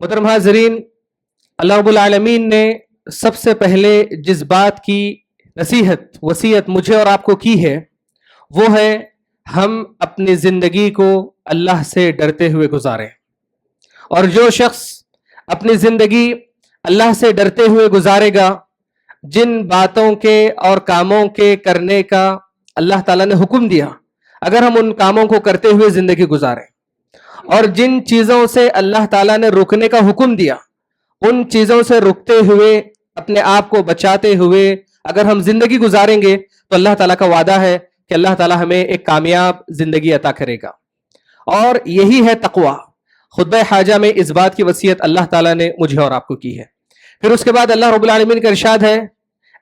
محترم حاضرین، اللہ رب العالمین نے سب سے پہلے جس بات کی نصیحت وصیت مجھے اور آپ کو کی ہے وہ ہے ہم اپنی زندگی کو اللہ سے ڈرتے ہوئے گزاریں. اور جو شخص اپنی زندگی اللہ سے ڈرتے ہوئے گزارے گا، جن باتوں کے اور کاموں کے کرنے کا اللہ تعالیٰ نے حکم دیا، اگر ہم ان کاموں کو کرتے ہوئے زندگی گزاریں اور جن چیزوں سے اللہ تعالیٰ نے رکنے کا حکم دیا ان چیزوں سے رکتے ہوئے اپنے آپ کو بچاتے ہوئے اگر ہم زندگی گزاریں گے تو اللہ تعالیٰ کا وعدہ ہے کہ اللہ تعالیٰ ہمیں ایک کامیاب زندگی عطا کرے گا. اور یہی ہے تقویٰ. خطبہ حاجہ میں اس بات کی وصیت اللہ تعالیٰ نے مجھے اور آپ کو کی ہے. پھر اس کے بعد اللہ رب العالمین کا ارشاد ہے،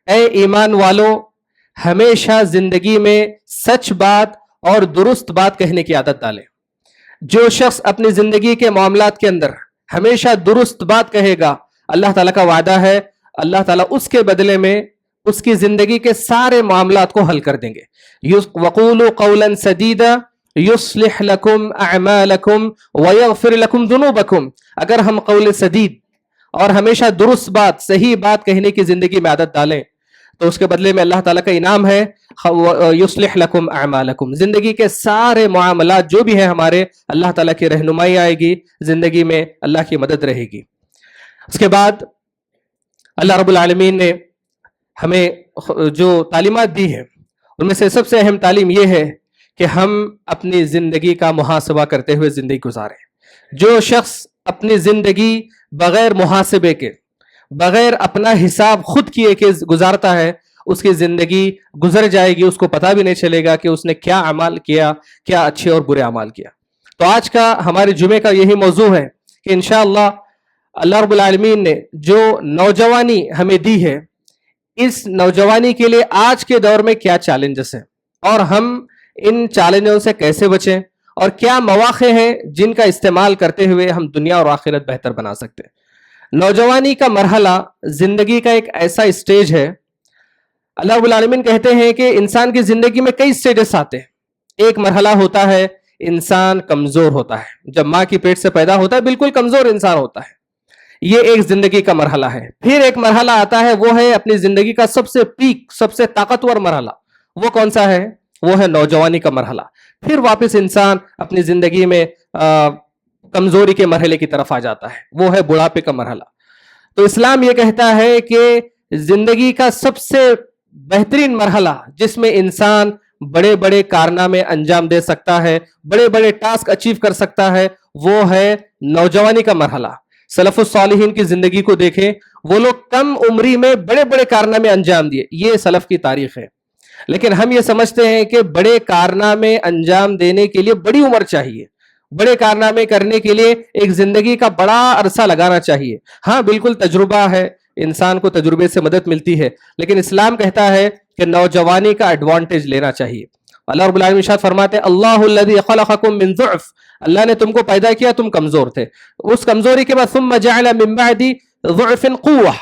اے ایمان والو، ہمیشہ زندگی میں سچ بات اور درست بات کہنے کی عادت ڈالیں. جو شخص اپنی زندگی کے معاملات کے اندر ہمیشہ درست بات کہے گا، اللہ تعالیٰ کا وعدہ ہے اللہ تعالیٰ اس کے بدلے میں اس کی زندگی کے سارے معاملات کو حل کر دیں گے. وَقُولُوا قَوْلًا سَدِيدًا يُصْلِحْ لَكُمْ أَعْمَالَكُمْ وَيَغْفِرْ لَكُمْ ذُنُوبَكُمْ. اگر ہم قول سدید اور ہمیشہ درست بات صحیح بات کہنے کی زندگی میں عادت ڈالیں تو اس کے بدلے میں اللہ تعالیٰ کا انعام ہے یصلح لکم اعمالکم. زندگی کے سارے معاملات جو بھی ہیں ہمارے، اللہ تعالیٰ کی رہنمائی آئے گی، زندگی میں اللہ کی مدد رہے گی. اس کے بعد اللہ رب العالمین نے ہمیں جو تعلیمات دی ہیں ان میں سے سب سے اہم تعلیم یہ ہے کہ ہم اپنی زندگی کا محاسبہ کرتے ہوئے زندگی گزاریں. جو شخص اپنی زندگی بغیر محاسبے کے، بغیر اپنا حساب خود کیے کہ گزارتا ہے، اس کی زندگی گزر جائے گی، اس کو پتہ بھی نہیں چلے گا کہ اس نے کیا اعمال کیا، کیا اچھے اور برے اعمال کیا. تو آج کا ہمارے جمعے کا یہی موضوع ہے کہ انشاءاللہ اللہ رب العالمین نے جو نوجوانی ہمیں دی ہے، اس نوجوانی کے لیے آج کے دور میں کیا چیلنجز ہیں اور ہم ان چیلنجوں سے کیسے بچیں، اور کیا مواقع ہیں جن کا استعمال کرتے ہوئے ہم دنیا اور آخرت بہتر بنا سکتے ہیں. نوجوانی کا مرحلہ زندگی کا ایک ایسا اسٹیج ہے. اللہ رب العالمین کہتے ہیں کہ انسان کی زندگی میں کئی اسٹیجز آتے ہیں. ایک مرحلہ ہوتا ہے انسان کمزور ہوتا ہے، جب ماں کی پیٹ سے پیدا ہوتا ہے بالکل کمزور انسان ہوتا ہے، یہ ایک زندگی کا مرحلہ ہے. پھر ایک مرحلہ آتا ہے، وہ ہے اپنی زندگی کا سب سے پیک، سب سے طاقتور مرحلہ. وہ کون سا ہے؟ وہ ہے نوجوانی کا مرحلہ. پھر واپس انسان اپنی زندگی میں کمزوری کے مرحلے کی طرف آ جاتا ہے، وہ ہے بڑھاپے کا مرحلہ. تو اسلام یہ کہتا ہے کہ زندگی کا سب سے بہترین مرحلہ جس میں انسان بڑے بڑے کارنامے انجام دے سکتا ہے، بڑے بڑے ٹاسک اچیو کر سکتا ہے، وہ ہے نوجوانی کا مرحلہ. سلف الصالحین کی زندگی کو دیکھیں، وہ لوگ کم عمری میں بڑے بڑے کارنامے انجام دیے، یہ سلف کی تاریخ ہے. لیکن ہم یہ سمجھتے ہیں کہ بڑے کارنامے انجام دینے کے لیے بڑی عمر چاہیے، بڑے کارنامے کرنے کے لیے ایک زندگی کا بڑا عرصہ لگانا چاہیے. ہاں بالکل تجربہ ہے، انسان کو تجربے سے مدد ملتی ہے، لیکن اسلام کہتا ہے کہ نوجوانی کا ایڈوانٹیج لینا چاہیے. اللہ رب العالمین ارشاد فرماتے ہیں، اللہ الذی خلقکم من ضعف. اللہ نے تم کو پیدا کیا، تم کمزور تھے، اس کمزوری کے بعد ثم جعل من بعد ضعف قوة،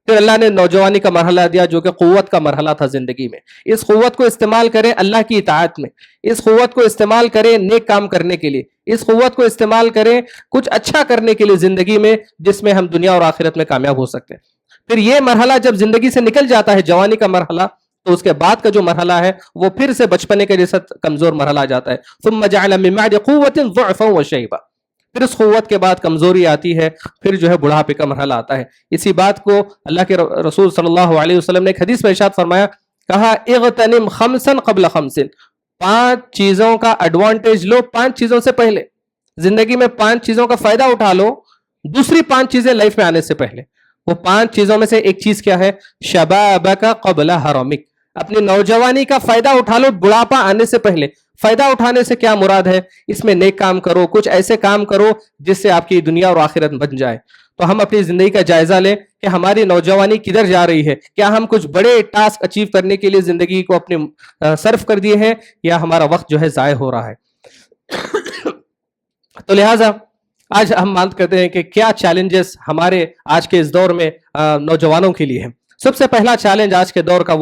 پھر اللہ نے نوجوانی کا مرحلہ دیا جو کہ قوت کا مرحلہ تھا زندگی میں. اس قوت کو استعمال کریں اللہ کی اطاعت میں، اس قوت کو استعمال کریں نیک کام کرنے کے لیے، اس قوت کو استعمال کریں کچھ اچھا کرنے کے لیے زندگی میں، جس میں ہم دنیا اور آخرت میں کامیاب ہو سکتے ہیں. پھر یہ مرحلہ جب زندگی سے نکل جاتا ہے، جوانی کا مرحلہ، تو اس کے بعد کا جو مرحلہ ہے وہ پھر سے بچپنے کے جیسا کمزور مرحلہ آ جاتا ہے. ثم جعل من بعد قوة ضعفا وشيبا، پھر اس قوت کے بعد کمزوری آتی ہے، پھر جو ہے بڑھاپے کا مرحلہ آتا ہے. اسی بات کو اللہ کے رسول صلی اللہ علیہ وسلم نے ایک حدیث میں ارشاد فرمایا، کہا اغتنم خمسا قبل خمس. 5 چیزوں کا ایڈوانٹیج لو 5 چیزوں سے پہلے. زندگی میں 5 چیزوں کا فائدہ اٹھا لو دوسری 5 چیزیں لائف میں آنے سے پہلے. وہ 5 چیزوں میں سے ایک چیز کیا ہے؟ شبابک قبل حرمک. اپنی نوجوانی کا فائدہ اٹھا لو بڑھاپا آنے سے پہلے. فائدہ اٹھانے سے کیا مراد ہے؟ اس میں نیک کام کرو، کچھ ایسے کام کرو جس سے آپ کی دنیا اور آخرت بن جائے. تو ہم اپنی زندگی کا جائزہ لیں کہ ہماری نوجوانی کدھر جا رہی ہے. کیا ہم کچھ بڑے ٹاسک اچیو کرنے کے لیے زندگی کو اپنے صرف کر دیے ہیں، یا ہمارا وقت جو ہے ضائع ہو رہا ہے؟ تو لہٰذا آج ہم بات کرتے ہیں کہ کیا چیلنجز ہمارے آج کے اس دور میں نوجوانوں کے لیے ہیں. سب سے پہلا چیلنج آج کے دور کا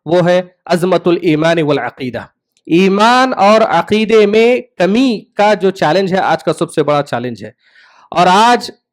وہ ہے عظمت الایمان والعقیدہ. ایمان اور عقیدے میں کمی کا جو چیلنج ہے آج کا سب سے بڑا چیلنج ہے. اور آج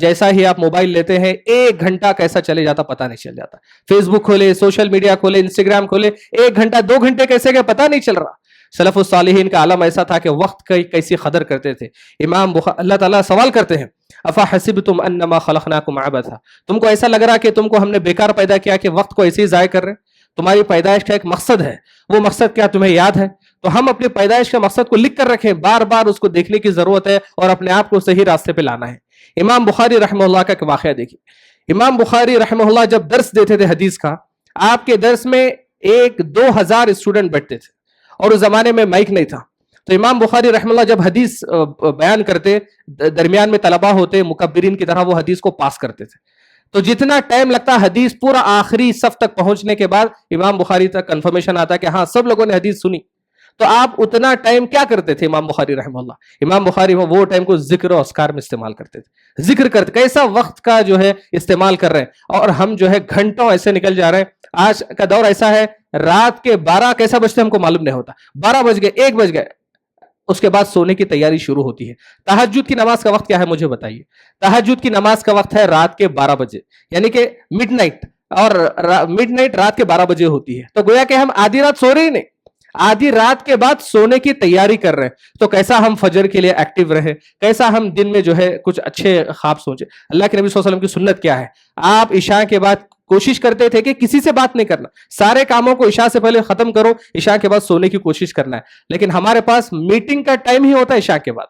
جیسا ہی آپ موبائل لیتے ہیں 1 گھنٹہ کیسا چلے جاتا پتہ نہیں چل جاتا. فیس بک کھولے, سوشل میڈیا کھولے, انسٹاگرام کھولے, 1 گھنٹہ 2 گھنٹے کیسے گئے پتہ نہیں چل رہا. سلف الصالحین کا عالم ایسا تھا کہ وقت کی کیسی قدر کرتے تھے. اللہ تعالیٰ سوال کرتے ہیں افا حسبتم انما خلقناکم عبثا, تم کو ایسا لگ رہا کہ تم کو ہم نے بیکار پیدا کیا کہ وقت کو ایسے ہی ضائع کر رہے؟ تمہاری پیدائش کا ایک مقصد ہے, وہ مقصد کیا تمہیں یاد ہے؟ تو ہم اپنی پیدائش کا مقصد کو لکھ کر رکھیں, بار بار اس کو دیکھنے کی ضرورت ہے اور اپنے آپ کو صحیح راستے پہ لانا ہے. امام بخاری رحمہ اللہ کا ایک واقعہ دیکھیے. امام بخاری رحمہ اللہ جب درس دیتے تھے حدیث کا, آپ کے درس میں 1-2 ہزار اسٹوڈنٹ بیٹھتے تھے اور اس زمانے میں مائک نہیں تھا. تو امام بخاری رحمہ اللہ جب حدیث بیان کرتے, درمیان میں طلبہ ہوتے, مکبرین کی طرح وہ حدیث کو پاس کرتے تھے. تو جتنا ٹائم لگتا حدیث پورا آخری صف تک پہنچنے کے بعد امام بخاری تک کنفرمیشن آتا کہ ہاں سب لوگوں نے حدیث سنی. تو آپ اتنا ٹائم کیا کرتے تھے امام بخاری رحمہ اللہ؟ امام بخاری وہ ٹائم کو ذکر و اذکار میں استعمال کرتے تھے. ذکر کرتے, کیسا وقت کا جو ہے استعمال کر رہے ہیں, اور ہم جو ہے گھنٹوں ایسے نکل جا رہے ہیں. آج کا دور ایسا ہے, رات کے 12 کیسا بجتے ہم کو معلوم نہیں ہوتا. 12 بج گئے, 1 بج گئے, اس کے بعد سونے کی تیاری شروع ہوتی ہے. تہجد کی نماز کا وقت کیا ہے مجھے بتائیے؟ تہجد کی نماز کا وقت ہے رات کے 12 بجے, یعنی کہ مڈ نائٹ, اور مڈ نائٹ رات کے 12 بجے ہوتی ہے. تو گویا کہ ہم آدھی رات سو رہے ہی نہیں, آدھی رات کے بعد سونے کی تیاری کر رہے ہیں. تو کیسا ہم فجر کے لیے ایکٹیو رہے, کیسا ہم دن میں جو ہے کچھ اچھے خواب سوچے. اللہ کے نبی صلی اللہ علیہ وسلم کی سنت کیا ہے؟ آپ عشاء کے بعد کوشش کرتے تھے کہ کسی سے بات نہیں کرنا, سارے کاموں کو عشاء سے پہلے ختم کرو, عشاء کے بعد سونے کی کوشش کرنا ہے. لیکن ہمارے پاس میٹنگ کا ٹائم ہی ہوتا ہے عشاء کے بعد.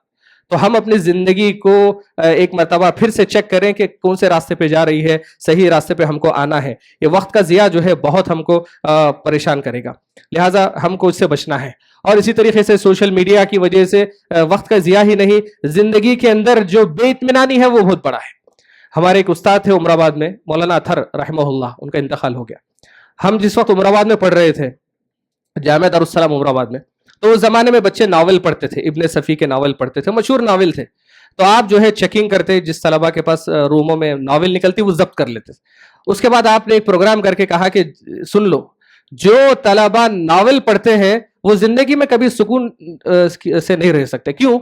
تو ہم اپنی زندگی کو ایک مرتبہ پھر سے چیک کریں کہ کون سے راستے پہ جا رہی ہے, صحیح راستے پہ ہم کو آنا ہے. یہ وقت کا ضیاع جو ہے بہت ہم کو پریشان کرے گا, لہٰذا ہم کو اس سے بچنا ہے. اور اسی طریقے سے سوشل میڈیا کی وجہ سے وقت کا ضیاع ہی نہیں, زندگی کے اندر جو بے اطمینانی ہے وہ بہت بڑا ہے. ہمارے ایک استاد تھے عمر آباد میں, مولانا اطہر رحمہ اللہ, ان کا انتقال ہو گیا. ہم جس وقت عمر آباد میں پڑھ رہے تھے, جامعہ دارالسلام عمر آباد میں, تو اس زمانے میں بچے ناول پڑھتے تھے, ابن صفی کے ناول پڑھتے تھے, مشہور ناول تھے. تو آپ جو ہے چیکنگ کرتے, جس طلبہ کے پاس روموں میں ناول نکلتی وہ ضبط کر لیتے. اس کے بعد آپ نے ایک پروگرام کر کے کہا کہ سن لو, جو طلبہ ناول پڑھتے ہیں وہ زندگی میں کبھی سکون سے نہیں رہ سکتے. کیوں؟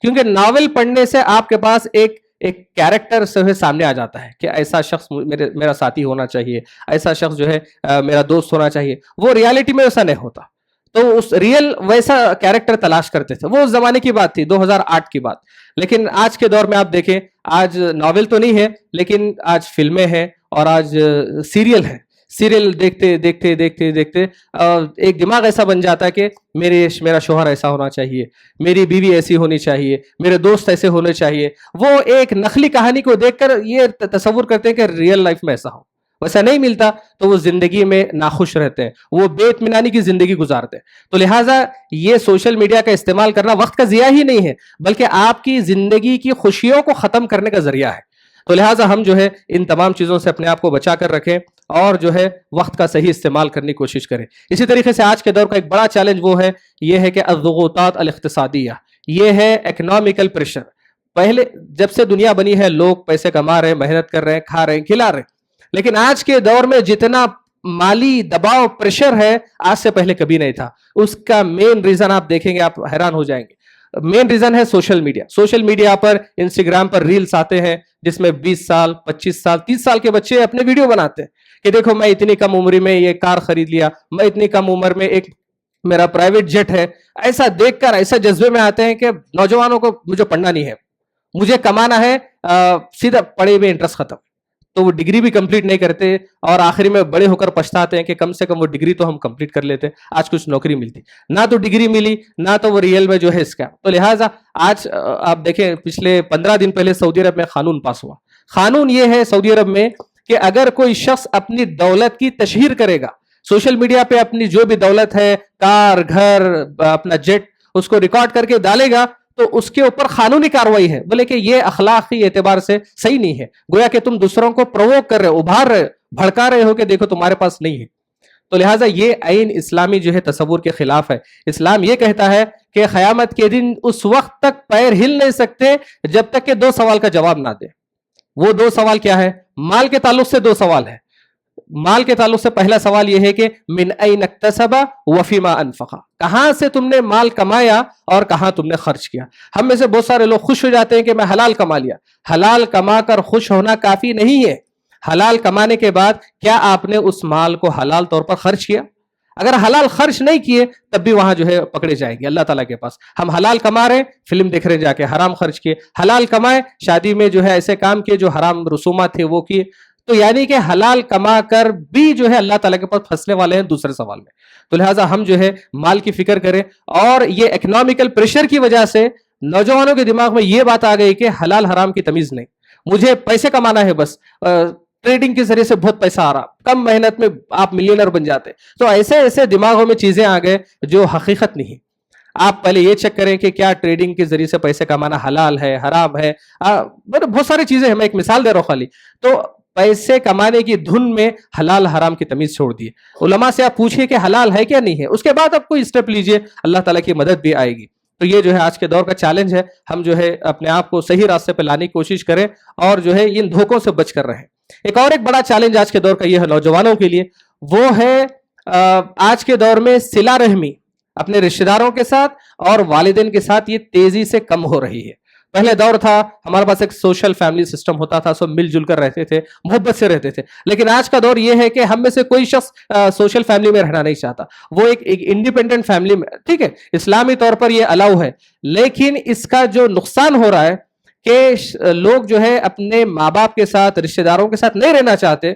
کیونکہ ناول پڑھنے سے آپ کے پاس ایک کیریکٹر سے سامنے آ جاتا ہے کہ ایسا شخص میرا ساتھی ہونا چاہیے, ایسا شخص جو ہے میرا دوست ہونا چاہیے. وہ ریالٹی میں ایسا نہیں ہوتا. تو اس ریئل ویسا کیریکٹر تلاش کرتے تھے. وہ اس زمانے کی بات تھی, 2008 کی بات. لیکن آج کے دور میں آپ دیکھیں, آج ناول تو نہیں ہے لیکن آج فلمیں ہیں اور آج سیریل ہیں. سیریل دیکھتے دیکھتے دیکھتے دیکھتے ایک دماغ ایسا بن جاتا ہے کہ میرا شوہر ایسا ہونا چاہیے, میری بیوی ایسی ہونی چاہیے, میرے دوست ایسے ہونے چاہیے. وہ ایک نقلی کہانی کو دیکھ کر یہ تصور کرتے ہیں کہ ریئل لائف میں ایسا ہو. ویسا نہیں ملتا تو وہ زندگی میں ناخوش رہتے ہیں, وہ بے اطمینانی کی زندگی گزارتے ہیں. تو لہٰذا یہ سوشل میڈیا کا استعمال کرنا وقت کا ضیاع ہی نہیں ہے, بلکہ آپ کی زندگی کی خوشیوں کو ختم کرنے کا ذریعہ ہے. تو لہٰذا ہم جو ہے ان تمام چیزوں سے اپنے آپ کو بچا کر رکھیں اور جو ہے وقت کا صحیح استعمال کرنے کی کوشش کریں. اسی طریقے سے آج کے دور کا ایک بڑا چیلنج وہ ہے, یہ ہے کہ الضغوطات الاقتصادیہ, یہ ہے اکنامیکل پریشر. پہلے جب سے دنیا بنی ہے لوگ پیسے کما رہے ہیں, محنت کر رہے ہیں, کھا رہے ہیں, کھلا رہے ہیں. لیکن آج کے دور میں جتنا مالی دباؤ پریشر ہے آج سے پہلے کبھی نہیں تھا. اس کا مین ریزن آپ دیکھیں گے, آپ حیران ہو جائیں گے. مین ریزن ہے سوشل میڈیا. سوشل میڈیا پر انسٹاگرام پر ریلز آتے ہیں جس میں 20 سال 25 سال 30 سال کے بچے اپنے ویڈیو بناتے ہیں کہ دیکھو میں اتنی کم عمر میں یہ کار خرید لیا, میں اتنی کم عمر میں ایک میرا پرائیویٹ جیٹ ہے. ایسا دیکھ کر ایسا جذبے میں آتے ہیں کہ نوجوانوں کو مجھے پڑھنا نہیں ہے, مجھے کمانا ہے, سیدھا پڑھے میں انٹرسٹ ختم. تو وہ ڈگری بھی کمپلیٹ نہیں کرتے اور آخری میں بڑے ہو کر پچھتاتے ہیں کہ کم سے کم وہ ڈگری تو ہم کمپلیٹ کر لیتے. آج کچھ نوکری ملتی, نہ تو ڈگری ملی نہ تو وہ ریئل میں جو ہے اس کا. تو لہٰذا آج آپ دیکھیں پچھلے 15 دن پہلے سعودی عرب میں قانون پاس ہوا. قانون یہ ہے سعودی عرب میں کہ اگر کوئی شخص اپنی دولت کی تشہیر کرے گا, سوشل میڈیا پہ اپنی جو بھی دولت ہے, کار, گھر, اپنا جیٹ, اس کو ریکارڈ کر کے ڈالے گا تو اس کے اوپر قانونی کاروائی ہے. بولے کہ یہ اخلاقی اعتبار سے صحیح نہیں ہے. گویا کہ تم دوسروں کو پرووک کر رہے ہو, ابھار رہے, بھڑکا رہے ہو کہ دیکھو تمہارے پاس نہیں ہے. تو لہٰذا یہ عین اسلامی جو ہے تصور کے خلاف ہے. اسلام یہ کہتا ہے کہ قیامت کے دن اس وقت تک پیر ہل نہیں سکتے جب تک کہ 2 سوال کا جواب نہ دے. وہ 2 سوال کیا ہے؟ مال کے تعلق سے 2 سوال ہے. مال کے تعلق سے پہلا سوال یہ ہے کہ من این اکتسب وفیما انفق، کہاں سے تم نے مال کمایا اور کہاں تم نے خرچ کیا۔ ہم میں سے بہت سارے لوگ خوش ہو جاتے ہیں کہ میں حلال کما لیا، حلال کما کر خوش ہونا کافی نہیں ہے۔ حلال کمانے کے بعد کیا آپ نے اس مال کو حلال طور پر خرچ کیا؟ اگر حلال خرچ نہیں کیے تب بھی وہاں جو ہے پکڑے جائیں گے اللہ تعالیٰ کے پاس۔ ہم حلال کما رہے ہیں، فلم دیکھ رہے ہیں جا کے، حرام خرچ کیے، حلال کمائے، شادی میں جو ہے ایسے کام کیے جو حرام رسومات تھے وہ کیے، تو یعنی کہ حلال کما کر بھی جو ہے اللہ تعالیٰ کے پاس پھنسنے والے ہیں دوسرے سوال میں۔ تو لہٰذا ہم جو ہے مال کی فکر کریں، اور یہ اکنامیکل پریشر کی وجہ سے نوجوانوں کے دماغ میں یہ بات آ گئی کہ حلال حرام کی تمیز نہیں، مجھے پیسے کمانا ہے بس، ٹریڈنگ کے ذریعے سے بہت پیسہ آ رہا، کم محنت میں آپ ملینر بن جاتے۔ تو ایسے ایسے دماغوں میں چیزیں آ گئے جو حقیقت نہیں۔ آپ پہلے یہ چیک کریں کہ کیا ٹریڈنگ کے ذریعے سے پیسے کمانا حلال ہے حرام ہے، بہت ساری چیزیں ہیں، میں ایک مثال دے رہا ہوں خالی۔ تو پیسے کمانے کی دھن میں حلال حرام کی تمیز چھوڑ دیے۔ علماء سے آپ پوچھئے کہ حلال ہے کیا نہیں ہے، اس کے بعد آپ کوئی اسٹیپ لیجئے، اللہ تعالیٰ کی مدد بھی آئے گی۔ تو یہ جو ہے آج کے دور کا چیلنج ہے، ہم جو ہے اپنے آپ کو صحیح راستے پہ لانے کی کوشش کریں اور جو ہے ان دھوکوں سے بچ کر رہیں۔ ایک بڑا چیلنج آج کے دور کا یہ ہے نوجوانوں کے لیے، وہ ہے آج کے دور میں صلہ رحمی اپنے رشتہ داروں کے ساتھ اور والدین کے ساتھ یہ تیزی سے کم ہو رہی ہے۔ پہلے دور تھا ہمارے پاس ایک سوشل فیملی سسٹم ہوتا تھا، سب مل جل کر رہتے تھے، محبت سے رہتے تھے، لیکن آج کا دور یہ ہے کہ ہم میں سے کوئی شخص سوشل فیملی میں رہنا نہیں چاہتا، وہ ایک انڈیپینڈنٹ فیملی میں، ٹھیک ہے، اسلامی طور پر یہ الاؤ ہے، لیکن اس کا جو نقصان ہو رہا ہے کہ لوگ جو ہے اپنے ماں باپ کے ساتھ رشتہ داروں کے ساتھ نہیں رہنا چاہتے،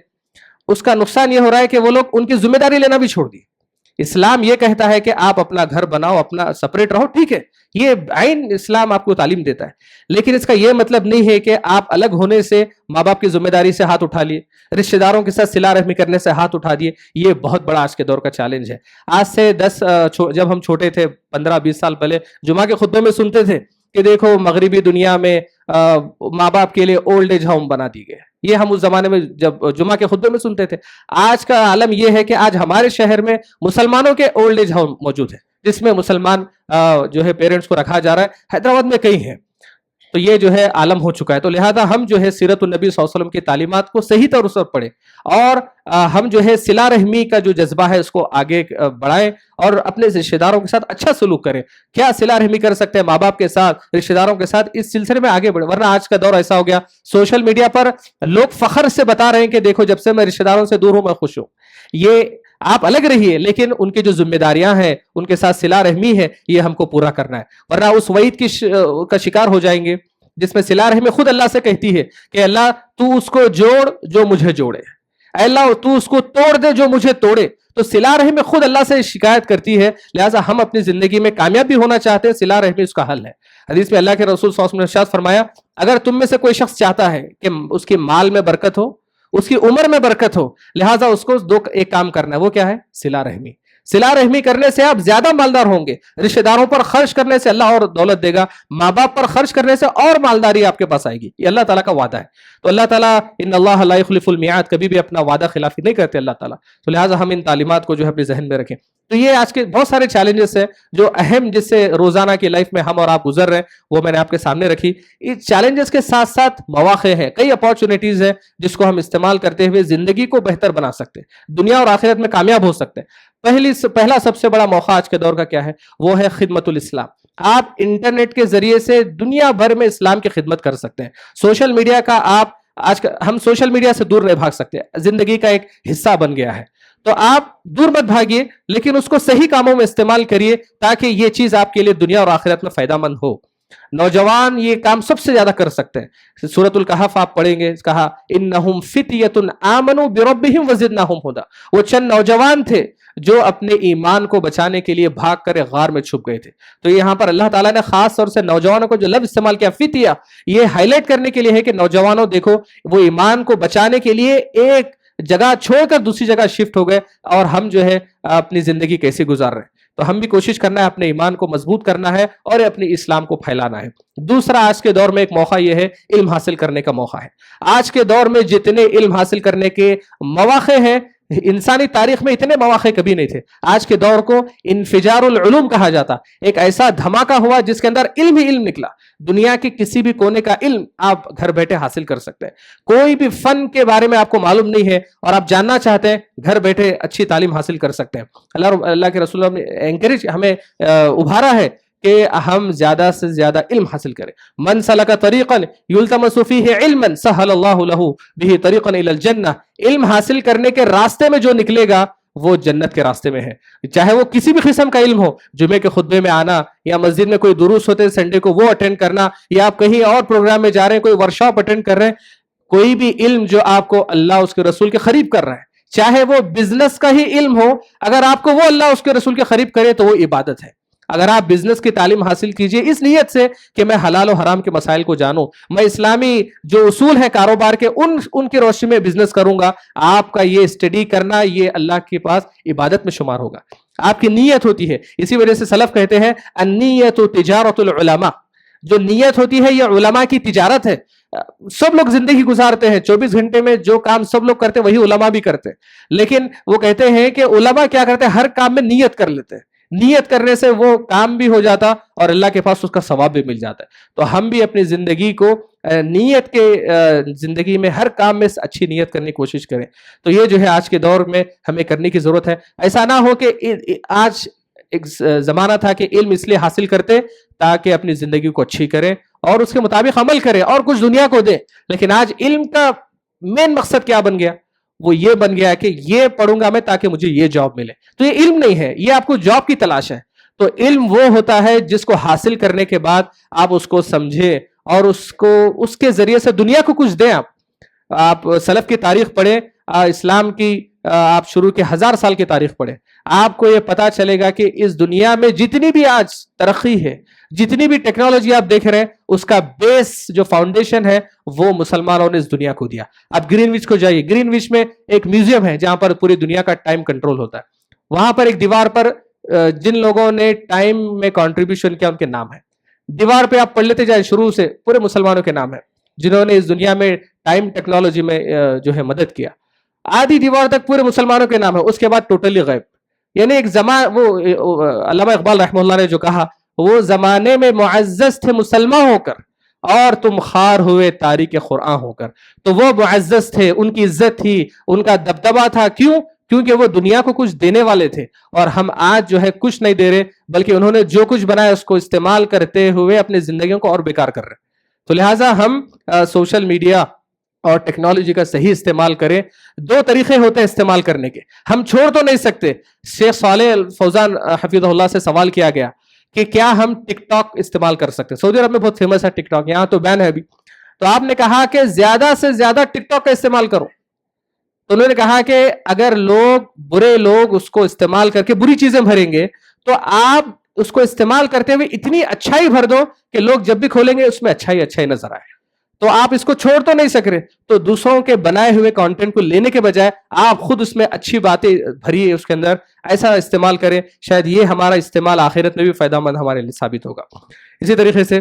اس کا نقصان یہ ہو رہا ہے کہ وہ لوگ ان کی ذمہ داری لینا بھی چھوڑ دی۔ اسلام یہ کہتا ہے کہ آپ اپنا گھر بناؤ، اپنا سپریٹ رہو، ٹھیک ہے، یہ عین اسلام آپ کو تعلیم دیتا ہے، لیکن اس کا یہ مطلب نہیں ہے کہ آپ الگ ہونے سے ماں باپ کی ذمہ داری سے ہاتھ اٹھا لیے، رشتہ داروں کے ساتھ صلہ رحمی کرنے سے ہاتھ اٹھا دیے۔ یہ بہت بڑا آج کے دور کا چیلنج ہے۔ آج سے جب ہم چھوٹے تھے 15-20 سال پہلے جمعہ کے خطبے میں سنتے تھے کہ دیکھو مغربی دنیا میں ماں باپ کے لیے اولڈ ایج ہوم بنا دی گئے، یہ ہم اس زمانے میں جب جمعہ کے خطبے میں سنتے تھے۔ آج کا عالم یہ ہے کہ آج ہمارے شہر میں مسلمانوں کے اولڈ ایج ہوم موجود ہے، جس میں مسلمان جو ہے پیرنٹس کو رکھا جا رہا ہے، حیدرآباد میں کئی ہیں۔ تو یہ جو ہے عالم ہو چکا ہے، تو لہذا ہم جو ہے سیرت النبی صلی اللہ علیہ وسلم کی تعلیمات کو صحیح طور سے پڑھیں، اور ہم جو ہے صلہ رحمی کا جو جذبہ ہے اس کو آگے بڑھائیں اور اپنے رشتہ داروں کے ساتھ اچھا سلوک کریں۔ کیا صلہ رحمی کر سکتے ہیں ماں باپ کے ساتھ، رشتہ داروں کے ساتھ، اس سلسلے میں آگے بڑھیں، ورنہ آج کا دور ایسا ہو گیا، سوشل میڈیا پر لوگ فخر سے بتا رہے ہیں کہ دیکھو جب سے میں رشتہ داروں سے دور ہوں میں خوش ہوں۔ یہ آپ الگ رہیے، لیکن ان کی جو ذمہ داریاں ہیں، ان کے ساتھ صلہ رحمی ہے، یہ ہم کو پورا کرنا ہے، ورنہ اس وعید کا شکار ہو جائیں گے جس میں صلہ رحمی خود اللہ سے کہتی ہے کہ اللہ تو اس کو جوڑ جو مجھے جوڑے، اے اللہ تو اس کو توڑ دے جو مجھے توڑے۔ تو صلہ رحمی خود اللہ سے شکایت کرتی ہے، لہٰذا ہم اپنی زندگی میں کامیاب بھی ہونا چاہتے ہیں، صلہ رحمی اس کا حل ہے۔ حدیث میں اللہ کے رسول صلی اللہ علیہ وسلم نے ارشاد فرمایا، اگر تم میں سے کوئی شخص چاہتا ہے کہ اس کی مال میں برکت ہو، اس کی عمر میں برکت ہو، لہٰذا اس کو ایک کام کرنا ہے، وہ کیا ہے؟ صلہ رحمی۔ صلہ رحمی کرنے سے آپ زیادہ مالدار ہوں گے، رشتہ داروں پر خرچ کرنے سے اللہ اور دولت دے گا، ماں باپ پر خرچ کرنے سے اور مالداری آپ کے پاس آئے گی، یہ اللہ تعالیٰ کا وعدہ ہے۔ تو اللہ تعالیٰ ان اللہ لا یخلف المیعاد، کبھی بھی اپنا وعدہ خلافی نہیں کرتے اللہ تعالیٰ، تو لہٰذا ہم ان تعلیمات کو جو ہے اپنے ذہن میں رکھیں۔ تو یہ آج کے بہت سارے چیلنجز ہیں جو اہم، جس سے روزانہ کی لائف میں ہم اور آپ گزر رہے ہیں، وہ میں نے آپ کے سامنے رکھی۔ اس چیلنجز کے ساتھ ساتھ مواقع ہیں، کئی اپارچونیٹیز ہیں جس کو ہم استعمال کرتے ہوئے زندگی کو بہتر بنا سکتے ہیں، دنیا اور آخرت میں کامیاب ہو سکتے ہیں۔ پہلا سب سے بڑا موقع آج کے دور کا کیا ہے؟ وہ ہے خدمت الاسلام۔ آپ انٹرنیٹ کے ذریعے سے دنیا بھر میں اسلام کی خدمت کر سکتے ہیں۔ سوشل میڈیا کا ہم سوشل میڈیا سے دور نہیں بھاگ سکتے، زندگی کا ایک حصہ بن گیا ہے۔ تو آپ دور مت بھاگیے، لیکن اس کو صحیح کاموں میں استعمال کریے تاکہ یہ چیز آپ کے لیے دنیا اور آخرت میں فائدہ مند ہو۔ نوجوان یہ کام سب سے زیادہ کر سکتے ہیں۔ سورۃ الکہف آپ پڑھیں گے، کہا انہم فتیۃ آمنوا بربہم وزدناہم ھدی، وہ چند نوجوان تھے جو اپنے ایمان کو بچانے کے لیے بھاگ کر ایک غار میں چھپ گئے تھے۔ تو یہاں پر اللہ تعالیٰ نے خاص طور سے نوجوانوں کو جو لفظ استعمال کیا فتیہ، یہ ہائی لائٹ کرنے کے لیے ہے کہ نوجوانوں دیکھو وہ ایمان کو بچانے کے لیے ایک جگہ چھوڑ کر دوسری جگہ شفٹ ہو گئے، اور ہم جو ہے اپنی زندگی کیسے گزار رہے ہیں۔ تو ہم بھی کوشش کرنا ہے، اپنے ایمان کو مضبوط کرنا ہے اور اپنی اسلام کو پھیلانا ہے۔ دوسرا آج کے دور میں ایک موقع یہ ہے، علم حاصل کرنے کا موقع ہے۔ آج کے دور میں جتنے علم حاصل کرنے کے مواقع ہیں، انسانی تاریخ میں اتنے مواقع کبھی نہیں تھے. آج کے دور کو انفجار العلوم کہا جاتا. ایک ایسا دھماکہ ہوا جس کے اندر علم ہی علم نکلا. دنیا کے کسی بھی کونے کا علم آپ گھر بیٹھے حاصل کر سکتے ہیں. کوئی بھی فن کے بارے میں آپ کو معلوم نہیں ہے اور آپ جاننا چاہتے ہیں, گھر بیٹھے اچھی تعلیم حاصل کر سکتے ہیں. اللہ کے رسول نے انکریج ہمیں ابھارا ہے کہ ہم زیادہ سے زیادہ علم حاصل کریں. من سلک طریقا یلتمس فیہ علما سہل اللہ لہ بہ طریقا الی الجنہ. علم حاصل کرنے کے راستے میں جو نکلے گا وہ جنت کے راستے میں ہے. چاہے وہ کسی بھی قسم کا علم ہو, جمعے کے خطبے میں آنا, یا مسجد میں کوئی دروس ہوتے سنڈے کو وہ اٹینڈ کرنا, یا آپ کہیں اور پروگرام میں جا رہے ہیں, کوئی ورکشاپ اٹینڈ کر رہے ہیں, کوئی بھی علم جو آپ کو اللہ اس کے رسول کے قریب کر رہا ہے, چاہے وہ بزنس کا ہی علم ہو, اگر آپ کو وہ اللہ اس کے رسول کے قریب کرے تو وہ عبادت ہے. اگر آپ بزنس کی تعلیم حاصل کیجئے اس نیت سے کہ میں حلال و حرام کے مسائل کو جانوں, میں اسلامی جو اصول ہیں کاروبار کے ان کی روشنی میں بزنس کروں گا, آپ کا یہ اسٹڈی کرنا یہ اللہ کے پاس عبادت میں شمار ہوگا. آپ کی نیت ہوتی ہے. اسی وجہ سے سلف کہتے ہیں النیت تجارت العلماء. جو نیت ہوتی ہے یہ علماء کی تجارت ہے. سب لوگ زندگی گزارتے ہیں 24 گھنٹے میں, جو کام سب لوگ کرتے ہیں وہی علماء بھی کرتے ہیں, لیکن وہ کہتے ہیں کہ علماء کیا کرتے ہیں, ہر کام میں نیت کر لیتے ہیں. نیت کرنے سے وہ کام بھی ہو جاتا اور اللہ کے پاس اس کا ثواب بھی مل جاتا ہے. تو ہم بھی اپنی زندگی کو نیت کے زندگی میں ہر کام میں اچھی نیت کرنے کی کوشش کریں. تو یہ جو ہے آج کے دور میں ہمیں کرنے کی ضرورت ہے. ایسا نہ ہو کہ آج ایک زمانہ تھا کہ علم اس لیے حاصل کرتے تاکہ اپنی زندگی کو اچھی کریں اور اس کے مطابق عمل کریں اور کچھ دنیا کو دیں. لیکن آج علم کا مین مقصد کیا بن گیا, وہ یہ بن گیا کہ یہ پڑھوں گا میں تاکہ مجھے یہ جاب ملے. تو یہ علم نہیں ہے, یہ آپ کو جاب کی تلاش ہے. تو علم وہ ہوتا ہے جس کو حاصل کرنے کے بعد آپ اس کو سمجھیں اور اس کے ذریعے سے دنیا کو کچھ دیں. آپ سلف کی تاریخ پڑھیں, اسلام کی آپ شروع کے 1000 سال کی تاریخ پڑھیں, آپ کو یہ پتا چلے گا کہ اس دنیا میں جتنی بھی آج ترقی ہے, جتنی بھی ٹیکنالوجی آپ دیکھ رہے ہیں, اس کا بیس جو فاؤنڈیشن ہے وہ مسلمانوں نے اس دنیا کو دیا. آپ گرین وچ کو جائیے, گرین وچ میں ایک میوزیم ہے جہاں پر پوری دنیا کا ٹائم کنٹرول ہوتا ہے. وہاں پر ایک دیوار پر جن لوگوں نے ٹائم میں کنٹریبیوشن کیا ان کے نام ہے. دیوار پہ آپ پڑھ لیتے جائیں, شروع سے پورے مسلمانوں کے نام ہے جنہوں نے اس دنیا میں ٹائم ٹیکنالوجی میں جو ہے مدد کیا. آدھی دیوار تک پورے مسلمانوں کے نام ہے, اس کے بعد ٹوٹلی غائب. یعنی ایک زمان, وہ علامہ اقبال رحمہ اللہ نے جو کہا, وہ زمانے میں معزز تھے مسلمان ہو کر اور تم خار ہوئے تاریک قرآن ہو کر. تو وہ معزز تھے, ان کی عزت تھی, ان کا دبدبہ تھا. کیوں؟ کیونکہ وہ دنیا کو کچھ دینے والے تھے, اور ہم آج جو ہے کچھ نہیں دے رہے, بلکہ انہوں نے جو کچھ بنایا اس کو استعمال کرتے ہوئے اپنی زندگیوں کو اور بیکار کر رہے. تو لہٰذا ہم سوشل میڈیا اور ٹیکنالوجی کا صحیح استعمال کریں. 2 طریقے ہوتے ہیں استعمال کرنے کے, ہم چھوڑ تو نہیں سکتے. شیخ صالح فوزان حفظہ اللہ سے سوال کیا گیا کہ کیا ہم ٹک ٹاک استعمال کر سکتے ہیں. سعودی عرب میں بہت فیمس ہے ٹک ٹاک, یہاں تو بین ہے ابھی. تو آپ نے کہا کہ زیادہ سے زیادہ ٹک ٹاک کا استعمال کرو. تو انہوں نے کہا کہ اگر برے لوگ اس کو استعمال کر کے بری چیزیں بھریں گے, تو آپ اس کو استعمال کرتے ہوئے اتنی اچھائی بھر دو کہ لوگ جب بھی کھولیں گے اس میں اچھائی نظر آئے. تو آپ اس کو چھوڑ تو نہیں سک رہے, تو دوسروں کے بنائے ہوئے کانٹینٹ کو لینے کے بجائے آپ خود اس میں اچھی باتیں بھریے, اس کے اندر ایسا استعمال کریں. شاید یہ ہمارا استعمال آخرت میں بھی فائدہ مند ہمارے لیے ثابت ہوگا. اسی طریقے سے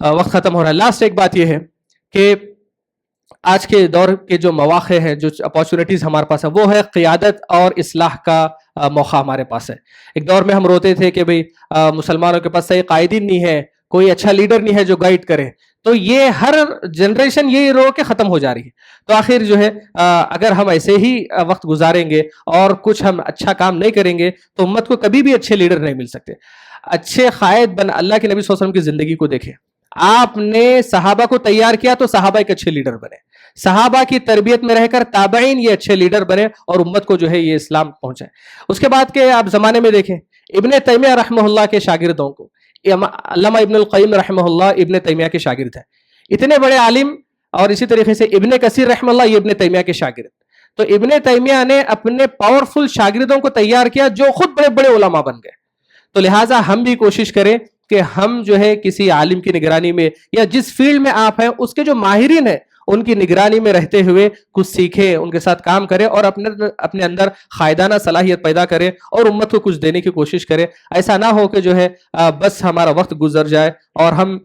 وقت ختم ہو رہا ہے. لاسٹ ایک بات یہ ہے کہ آج کے دور کے جو مواقع ہیں, جو اپارچونیٹیز ہمارے پاس ہیں, وہ ہے قیادت اور اصلاح کا موقع ہمارے پاس ہے. ایک دور میں ہم روتے تھے کہ بھئی مسلمانوں کے پاس صحیح قائدین نہیں ہے, کوئی اچھا لیڈر نہیں ہے جو گائیڈ کرے. تو یہ ہر جنریشن یہی رو کے ختم ہو جا رہی ہے. تو آخر جو ہے اگر ہم ایسے ہی وقت گزاریں گے اور کچھ ہم اچھا کام نہیں کریں گے تو امت کو کبھی بھی اچھے لیڈر نہیں مل سکتے. اچھے قائد اللہ کے نبی صلی اللہ علیہ وسلم کی زندگی کو دیکھیں. آپ نے صحابہ کو تیار کیا تو صحابہ ایک اچھے لیڈر بنے. صحابہ کی تربیت میں رہ کر تابعین یہ اچھے لیڈر بنے اور امت کو جو ہے یہ اسلام پہنچائے. اس کے بعد کے آپ زمانے میں دیکھیں ابن تیمیہ رحمہ اللہ کے شاگردوں کو, علامہ ابن القیم رحمہ اللہ ابن تیمیہ کے شاگرد ہیں, اتنے بڑے عالم. اور اسی طریقے سے ابن کثیر رحمہ اللہ یہ ابن تیمیہ کے شاگرد. تو ابن تیمیہ نے اپنے پاورفل شاگردوں کو تیار کیا جو خود بڑے بڑے علماء بن گئے. تو لہٰذا ہم بھی کوشش کریں کہ ہم جو ہے کسی عالم کی نگرانی میں یا جس فیلڈ میں آپ ہیں اس کے جو ماہرین ہیں ان کی نگرانی میں رہتے ہوئے کچھ سیکھیں, ان کے ساتھ کام کریں اور اپنے اندر قائدانہ صلاحیت پیدا کریں اور امت کو کچھ دینے کی کوشش کریں. ایسا نہ ہو کہ جو ہے بس ہمارا وقت گزر جائے اور ہم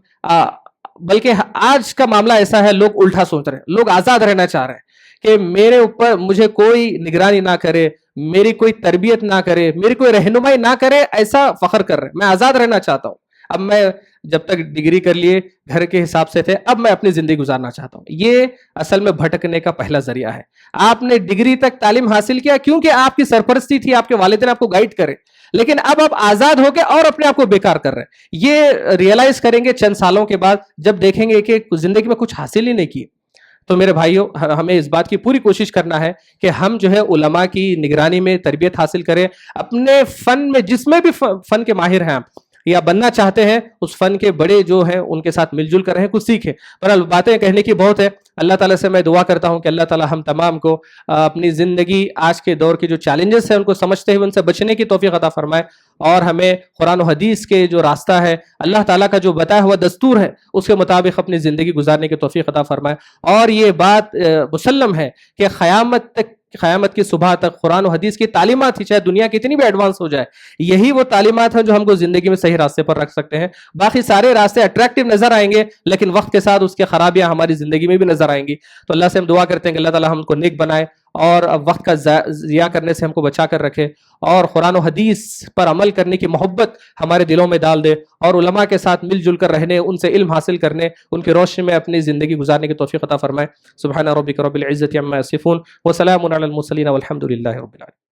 بلکہ آج کا معاملہ ایسا ہے, لوگ الٹا سوچ رہے ہیں, لوگ آزاد رہنا چاہ رہے ہیں کہ میرے اوپر مجھے کوئی نگرانی نہ کرے, میری کوئی تربیت نہ کرے, میری کوئی رہنمائی نہ کرے, ایسا فخر کر رہے ہیں. میں آزاد رہنا چاہتا ہوں. اب میں جب تک ڈگری کر لیے گھر کے حساب سے تھے, اب میں اپنی زندگی گزارنا چاہتا ہوں. یہ اصل میں بھٹکنے کا پہلا ذریعہ ہے. آپ نے ڈگری تک تعلیم حاصل کیا کیونکہ آپ کی سرپرستی تھی, آپ کے والدین آپ کو گائیڈ کرے, لیکن اب آپ آزاد ہو کے اور اپنے آپ کو بیکار کر رہے ہیں. یہ ریئلائز کریں گے چند سالوں کے بعد, جب دیکھیں گے کہ زندگی میں کچھ حاصل ہی نہیں کی. تو میرے بھائیوں, ہمیں اس بات کی پوری کوشش کرنا ہے کہ ہم جو ہے علماء کی نگرانی میں تربیت حاصل کریں. اپنے فن میں, جس میں بھی فن کے ماہر ہیں آپ یا بننا چاہتے ہیں, اس فن کے بڑے جو ہیں ان کے ساتھ مل جل کر رہیں, کچھ سیکھیں. پر باتیں کہنے کی بہت ہے. اللہ تعالیٰ سے میں دعا کرتا ہوں کہ اللہ تعالیٰ ہم تمام کو اپنی زندگی, آج کے دور کے جو چیلنجز ہیں ان کو سمجھتے ہوئے ان سے بچنے کی توفیق عطا فرمائے, اور ہمیں قرآن و حدیث کے جو راستہ ہے, اللہ تعالیٰ کا جو بتایا ہوا دستور ہے, اس کے مطابق اپنی زندگی گزارنے کی توفیق عطا فرمائے. اور یہ بات مسلم ہے کہ قیامت کی صبح تک قرآن و حدیث کی تعلیمات ہی, چاہے دنیا کتنی بھی ایڈوانس ہو جائے, یہی وہ تعلیمات ہیں جو ہم کو زندگی میں صحیح راستے پر رکھ سکتے ہیں. باقی سارے راستے اٹریکٹیو نظر آئیں گے, لیکن وقت کے ساتھ اس کے خرابیاں ہماری زندگی میں بھی نظر آئیں گی. تو اللہ سے ہم دعا کرتے ہیں کہ اللہ تعالیٰ ہم کو نیک بنائے اور وقت کا ضیاع کرنے سے ہم کو بچا کر رکھے, اور قرآن و حدیث پر عمل کرنے کی محبت ہمارے دلوں میں ڈال دے, اور علماء کے ساتھ مل جل کر رہنے, ان سے علم حاصل کرنے, ان کی روشنی میں اپنی زندگی گزارنے کی توفیق عطا فرمائے. سبحان ربک رب العزت عما یصفون وسلام علی المرسلین والحمد للہ رب العالمین.